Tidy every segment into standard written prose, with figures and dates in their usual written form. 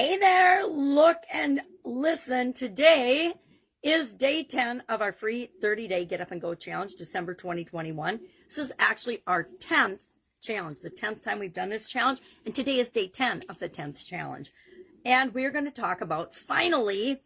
Hey there, look and listen. Today is day 10 of our free 30-day Get Up and Go challenge, December 2021. This is actually our 10th challenge, the 10th time we've done this challenge, and today is day 10 of the 10th challenge. And we're going to talk about, finally,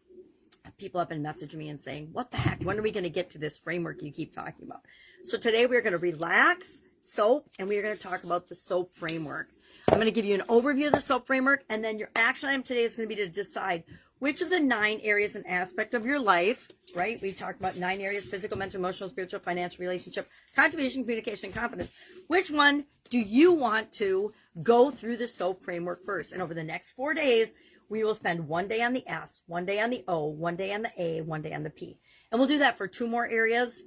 people have been messaging me and saying, what the heck, when are we going to get to this framework you keep talking about? So today we're going to relax, SOAP, and we're going to talk about the SOAP framework. I'm going to give you an overview of the SOAP framework, and then your action item today is going to be to decide which of the 9 areas and aspect of your life, right? We've talked about 9 areas: physical, mental, emotional, spiritual, financial, relationship, contribution, communication, and confidence. Which one do you want to go through the SOAP framework first? And over the next 4 days, we will spend 1 day on the S, 1 day on the O, 1 day on the A, 1 day on the P. And we'll do that for 2 more areas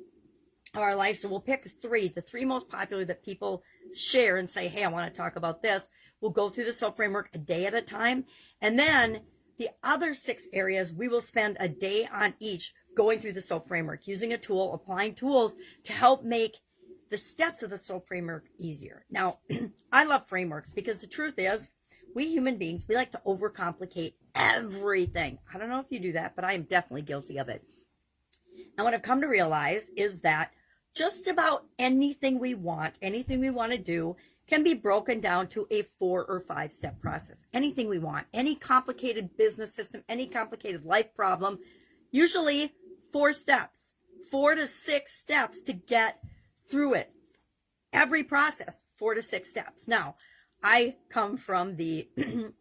of our life. So we'll pick the 3 most popular that people share and say, hey, I want to talk about this. We'll go through the SOAP framework a day at a time. And then the other 6 areas, we will spend a day on each going through the SOAP framework, using a tool, applying tools to help make the steps of the SOAP framework easier. Now, I love frameworks because the truth is, we human beings, we like to overcomplicate everything. I don't know if you do that, but I am definitely guilty of it. And what I've come to realize is that just about anything we want to do can be broken down to a 4 or 5 step process. Anything we want, any complicated business system, any complicated life problem, usually 4 steps, 4 to 6 steps to get through it. Every process, 4 to 6 steps. Now, I come from the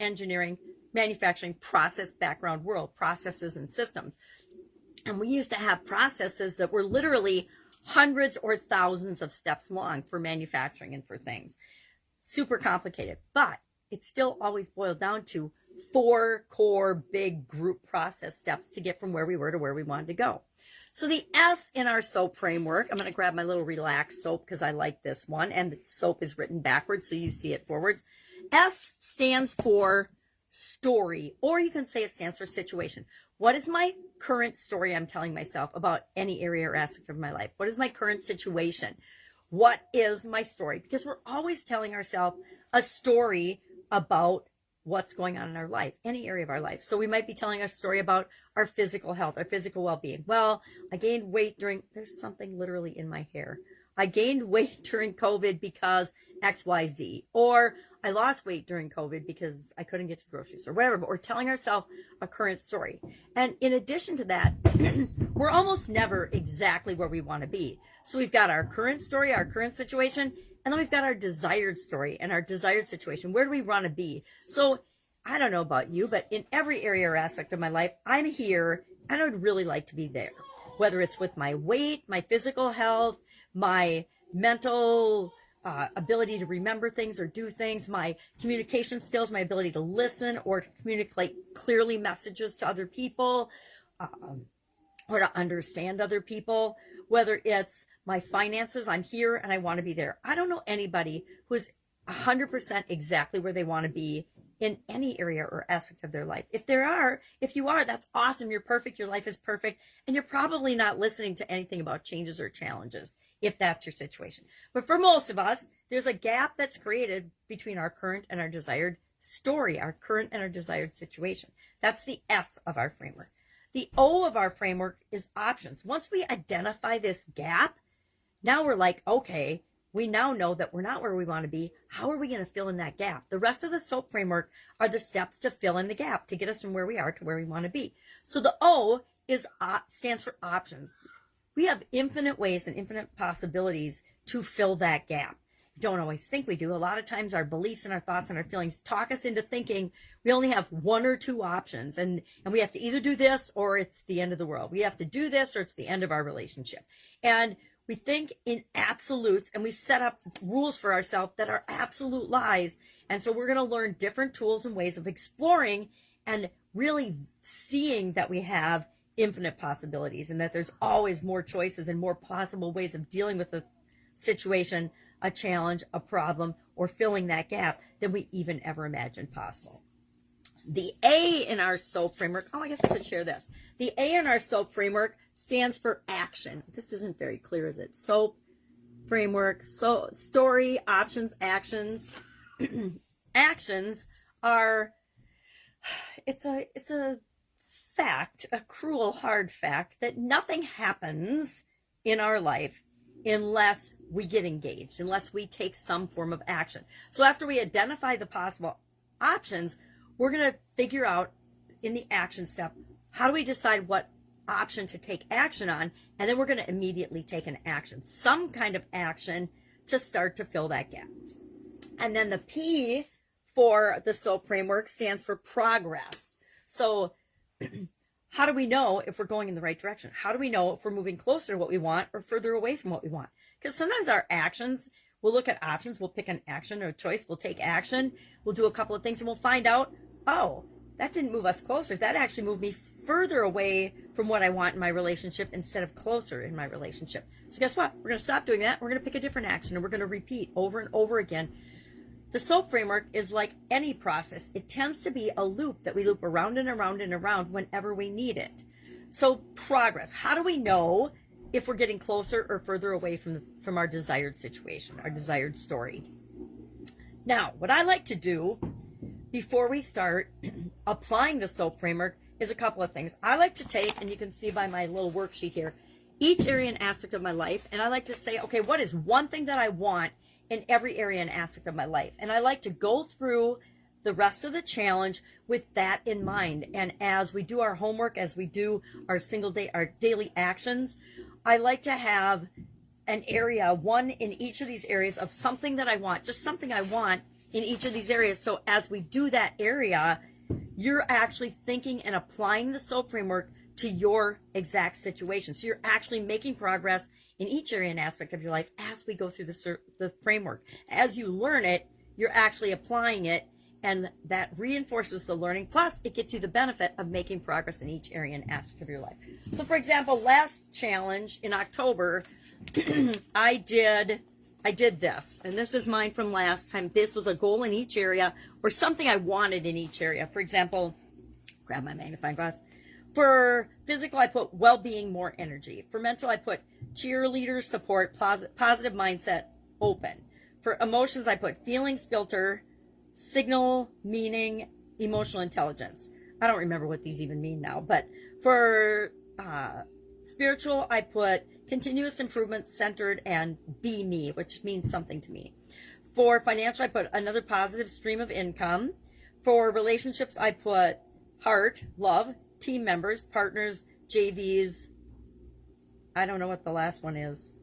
engineering, manufacturing, process background world, processes and systems. And we used to have processes that were literally hundreds or thousands of steps long for manufacturing and for things. Super complicated, but it still always boiled down to 4 core big group process steps to get from where we were to where we wanted to go. So the S in our SOAP framework, I'm going to grab my little relaxed SOAP because I like this one, and SOAP is written backwards so you see it forwards. S stands for story, or you can say it stands for situation. What is my current story I'm telling myself about any area or aspect of my life? What is my current situation? What is my story? Because we're always telling ourselves a story about what's going on in our life, any area of our life. So we might be telling a story about our physical health, our physical well-being. Well, I gained weight there's something literally in my hair. I gained weight during COVID because XYZ, or I lost weight during COVID because I couldn't get to the grocery store, whatever, but we're telling ourselves a current story. And in addition to that, we're almost never exactly where we want to be. So we've got our current story, our current situation, and then we've got our desired story and our desired situation. Where do we want to be? So I don't know about you, but in every area or aspect of my life, I'm here and I would really like to be there. Whether it's with my weight, my physical health, my mental ability to remember things or do things, my communication skills, my ability to listen or to communicate clearly messages to other people, or to understand other people. Whether it's my finances, I'm here and I want to be there. I don't know anybody who's 100% exactly where they want to be in any area or aspect of their life. If you are, that's awesome. You're perfect. Your life is perfect. And you're probably not listening to anything about changes or challenges if that's your situation. But for most of us, there's a gap that's created between our current and our desired story, our current and our desired situation. That's the S of our framework. The O of our framework is options. Once we identify this gap, now we're like, okay, we now know that we're not where we want to be. How are we going to fill in that gap? The rest of the SOAP framework are the steps to fill in the gap to get us from where we are to where we want to be. So the O stands for options. We have infinite ways and infinite possibilities to fill that gap. Don't always think we do. A lot of times our beliefs and our thoughts and our feelings talk us into thinking we only have 1 or 2 options, and we have to either do this or it's the end of the world. We have to do this or it's the end of our relationship. And we think in absolutes, and we set up rules for ourselves that are absolute lies. And so we're going to learn different tools and ways of exploring and really seeing that we have infinite possibilities and that there's always more choices and more possible ways of dealing with a situation, a challenge, a problem, or filling that gap than we even ever imagined possible. The A in our SOAP framework, I guess I could share this. The A in our SOAP framework stands for action. This isn't very clear, is it? SOAP framework, so story, options, actions. Actions are it's a fact, a cruel, hard fact, that nothing happens in our life unless we get engaged, unless we take some form of action. So after we identify the possible options, we're going to figure out in the action step, how do we decide what option to take action on? And then we're going to immediately take an action, some kind of action to start to fill that gap. And then the P for the SOAP framework stands for progress. So how do we know if we're going in the right direction? How do we know if we're moving closer to what we want or further away from what we want? Because sometimes our actions, we'll look at options, we'll pick an action or a choice, we'll take action, we'll do a couple of things, and we'll find out, oh, that didn't move us closer. That actually moved me further away from what I want in my relationship instead of closer in my relationship. So guess what? We're going to stop doing that. We're going to pick a different action, and we're going to repeat over and over again. The SOAP framework is like any process. It tends to be a loop that we loop around and around and around whenever we need it. So progress. How do we know if we're getting closer or further away from our desired situation, our desired story? Now, what I like to do before we start applying the SOAP framework is a couple of things. I like to take, and you can see by my little worksheet here, each area and aspect of my life, and I like to say, okay, what is one thing that I want in every area and aspect of my life? And I like to go through the rest of the challenge with that in mind. And as we do our homework, as we do our our daily actions, I like to have an area, one in each of these areas of something that I want, just something I want in each of these areas. So as we do that area, you're actually thinking and applying the SOAP framework to your exact situation. So you're actually making progress in each area and aspect of your life as we go through the framework. As you learn it, you're actually applying it, and that reinforces the learning. Plus, it gets you the benefit of making progress in each area and aspect of your life. So, for example, last challenge in October, I did this, and this is mine from last time. This was a goal in each area or something I wanted in each area. For example, grab my magnifying glass. For physical, I put well-being, more energy. For mental, I put cheerleader, support, positive mindset, open. For emotions, I put feelings, filter, signal, meaning, emotional intelligence. I don't remember what these even mean now, but for spiritual, I put continuous improvement, centered, and be me, which means something to me. For financial, I put another positive stream of income. For relationships, I put heart, love, team members, partners, JVs. I don't know what the last one is.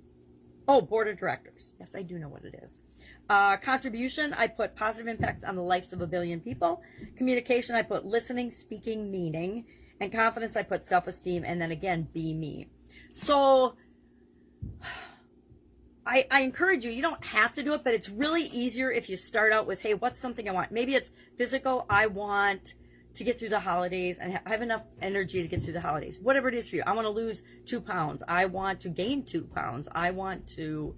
Oh, board of directors. Yes, I do know what it is. Contribution, I put positive impact on the lives of 1 billion people. Communication, I put listening, speaking, meaning. And confidence, I put self-esteem. And then again, be me. So I encourage you don't have to do it, but it's really easier if you start out with, hey, what's something I want? Maybe it's physical. I want to get through the holidays and have enough energy to get through the holidays. Whatever it is for you. I want to lose 2 pounds. I want to gain 2 pounds. I want to,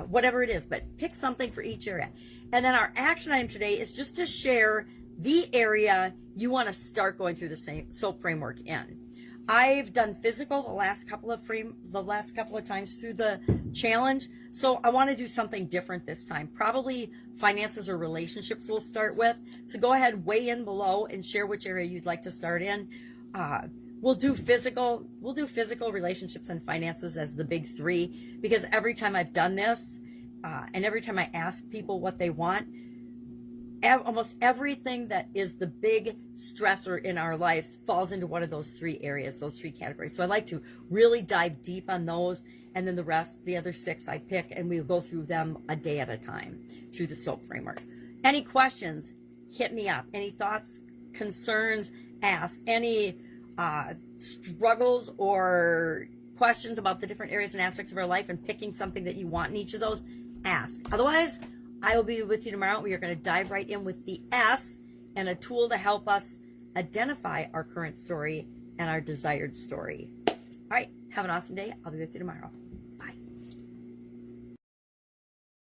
whatever it is, but pick something for each area. And then our action item today is just to share the area you want to start going through the same SOAP framework in. I've done physical the last couple of times through the challenge, so I want to do something different this time. Probably finances or relationships we'll start with. So go ahead, weigh in below and share which area you'd like to start in. We'll do physical, relationships, and finances as the big 3, because every time I've done this, and every time I ask people what they want, almost everything that is the big stressor in our lives falls into one of those 3 areas, those 3 categories. So I like to really dive deep on those, and then the other 6 I pick, and we'll go through them a day at a time through the SOAP framework. Any questions, hit me up. Any thoughts, concerns, ask. Any struggles or questions about the different areas and aspects of our life and picking something that you want in each of those, ask. Otherwise, I will be with you tomorrow. We are going to dive right in with the S and a tool to help us identify our current story and our desired story. All right. Have an awesome day. I'll be with you tomorrow.